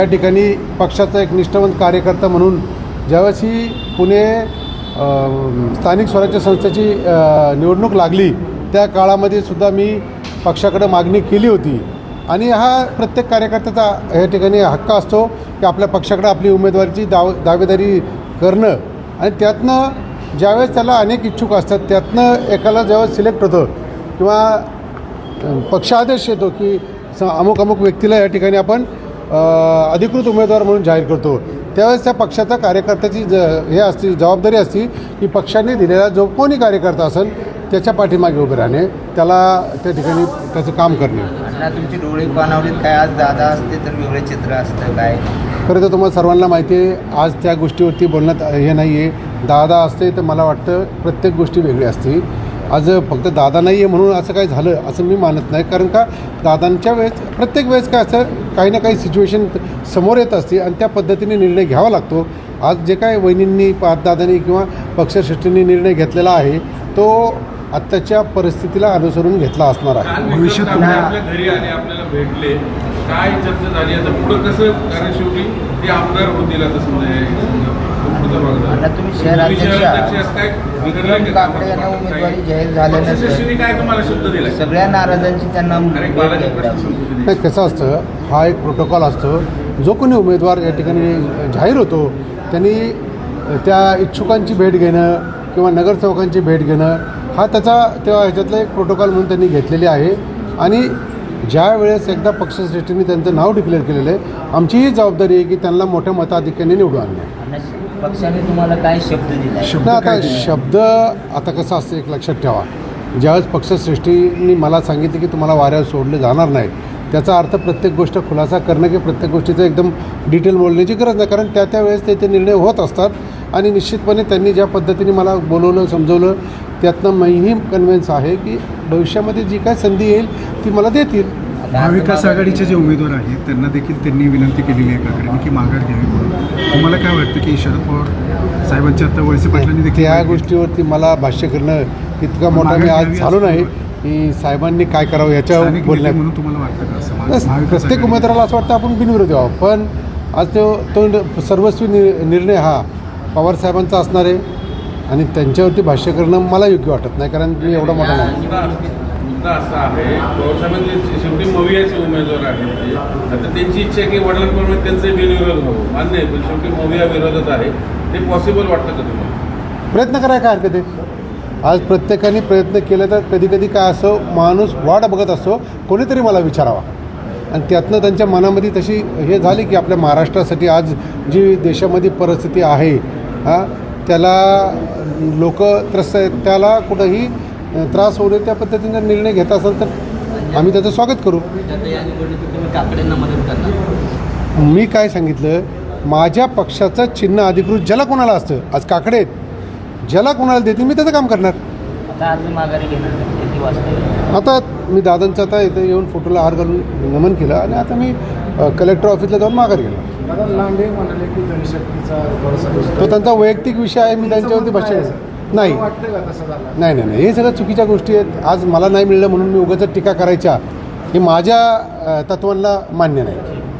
त्या ठिकाणी पक्षाचा एक निष्ठावंत कार्यकर्ता म्हणून ज्यावेळेस ही पुणे स्थानिक स्वराज्य संस्थेची निवडणूक लागली त्या काळामध्ये सुद्धा मी पक्षाकडे मागणी केली होती आणि हा प्रत्येक कार्यकर्त्याचा या ठिकाणी हक्क असतो की आपल्या पक्षाकडे आपली उमेदवारीची दावेदारी करणं आणि त्यातनं ज्यावेळेस त्याला अनेक इच्छुक असतात त्यातनं एकाला ज्यावेळेस सिलेक्ट होतं किंवा पक्षादेश येतो की अमुक अमुक व्यक्तीला या ठिकाणी आपण अधिकृत उमेदवार म्हणून जाहीर करतो त्यावेळेस त्या पक्षाचा कार्यकर्त्याची हे असते जबाबदारी असते की पक्षाने दिलेला जो कोणी कार्यकर्ता असेल त्याच्या पाठीमागे उभे राहणे त्याला त्या ठिकाणी त्याचं काम करणे. तुमची डोळे पाणावलीत काय आज दादा असते तर वेगळे चित्र असतं काय? खरं तर तुम्हाला सर्वांना माहिती आहे आज त्या गोष्टीवरती बोलण्यात हे नाही आहे. दादा असते तर मला वाटतं प्रत्येक गोष्टी वेगळी असते. आज फक्त दादा नाही आहे म्हणून असं काय झालं असं मी मानत नाही कारण का दादांच्या वेळेस प्रत्येक वेळेस काय असं काही ना काही सिच्युएशन समोर येत असते आणि त्या पद्धतीने निर्णय घ्यावा लागतो. आज जे काय वहिनींनी दादांनी किंवा पक्षश्रेष्ठींनी निर्णय घेतलेला आहे तो आत्ताच्या परिस्थितीला अनुसरून घेतला असणार आहे. भविष्यात आपल्या घरी आणि आपल्याला भेटले काय चर्चा झाली आता पुढं कसं कारण शेवटी ते आमदार होतील आता तुम्ही शहराध्यक्ष काकडे यांना उमेदवारी जाहीर झाल्यानंतर काय तुम्हाला शब्द दिला सगळ्या नाराजांची त्यांना नाही कसं असतं हा एक प्रोटोकॉल असतो जो कोणी उमेदवार या ठिकाणी जाहीर होतो त्यांनी त्या इच्छुकांची भेट घेणं किंवा नगरसेवकांची भेट घेणं हा त्याचा तेव्हा ह्याच्यातला एक प्रोटोकॉल म्हणून त्यांनी घेतलेली आहे आणि ज्या वेळेस एकदा पक्षश्रेष्ठींनी त्यांचं नाव डिक्लेअर केलेलं आहे आमची ही जबाबदारी आहे की त्यांना मोठ्या मताधिक्याने निवडून आणणे. पक्षाने तुम्हाला काय शब्द दिला? आता शब्द आता कसं असतं एक लक्षात ठेवा ज्यावेळेस पक्षश्रेष्ठींनी मला सांगितलं की तुम्हाला वाऱ्यावर सोडले जाणार नाही त्याचा अर्थ प्रत्येक गोष्ट खुलासा करणं की प्रत्येक गोष्टीचं एकदम डिटेल बोलण्याची गरज नाही कारण त्या वेळेस ते निर्णय होत असतात आणि निश्चितपणे त्यांनी ज्या पद्धतीने मला बोलवलं समजवलं त्यातनं मीही कन्व्हिन्स आहे की भविष्यामध्ये जी काय संधी येईल ती मला देतील. महाविकास आघाडीचे जे उमेदवार आहेत त्यांना देखील त्यांनी विनंती केलेली आहे काकडेंनी की माघार घ्यावी म्हणून. तुम्हाला काय वाटतं की शरद पवार साहेबांच्या आता वळसे पाटलांनी देखील त्या गोष्टीवरती मला भाष्य करणं तितका मोठा मी आज झालो नाही की साहेबांनी काय करावं याच्यावर बोलण्यात म्हणून तुम्हाला वाटतं का? प्रत्येक उमेदवाराला असं वाटतं आपण बिनविरोधी व्हावं पण आज तो सर्वस्वी निर्णय हा पवार साहेबांचा असणार आहे आणि त्यांच्यावरती भाष्य करणं मला योग्य वाटत नाही कारण मी एवढा मोठा नाही. मुद्दा असा आहे पवारसाहेबांचे शेवटी मवियाचे उमेदवार आहेत ते आता त्यांची इच्छा आहे की वडिलांप्रमाणे त्यांचं बिनविरोध व्हावं मान्य आहे पण शेवटी मविया विरोधात आहे ते पॉसिबल वाटतं का तुम्हाला? प्रयत्न करायला काय हरकत आहे. आज प्रत्येकाने प्रयत्न केले तर कधी कधी काय असं माणूस वाट बघत असतो कोणीतरी मला विचारावा आणि त्यातनं त्यांच्या मनामध्ये तशी हे झाली की आपल्या महाराष्ट्रासाठी आज जी देशामध्ये परिस्थिती आहे त्याला लोक त्रस्त आहेत त्याला कुठंही त्रास होऊ नये त्या पद्धतीने निर्णय घेत असेल तर आम्ही त्याचं स्वागत करू. मी काय सांगितलं माझ्या पक्षाचं चिन्ह अधिकृत ज्याला कोणाला असतं आज काकडे आहेत ज्याला कोणाला देतील मी त्याचं काम करणार. आता मी दादांचं आता इथे येऊन फोटोला हार घालून नमन केलं आणि आता मी कलेक्टर ऑफिसला जाऊन माघार गेलो. तो त्यांचा वैयक्तिक विषय आहे मी त्यांच्यावरती भाष्य नाही नाही नाही हे सगळ्या चुकीच्या गोष्टी आहेत. आज मला नाही मिळलं म्हणून मी उगाच टीका करायच्या हे माझ्या तत्वांना मान्य नाही.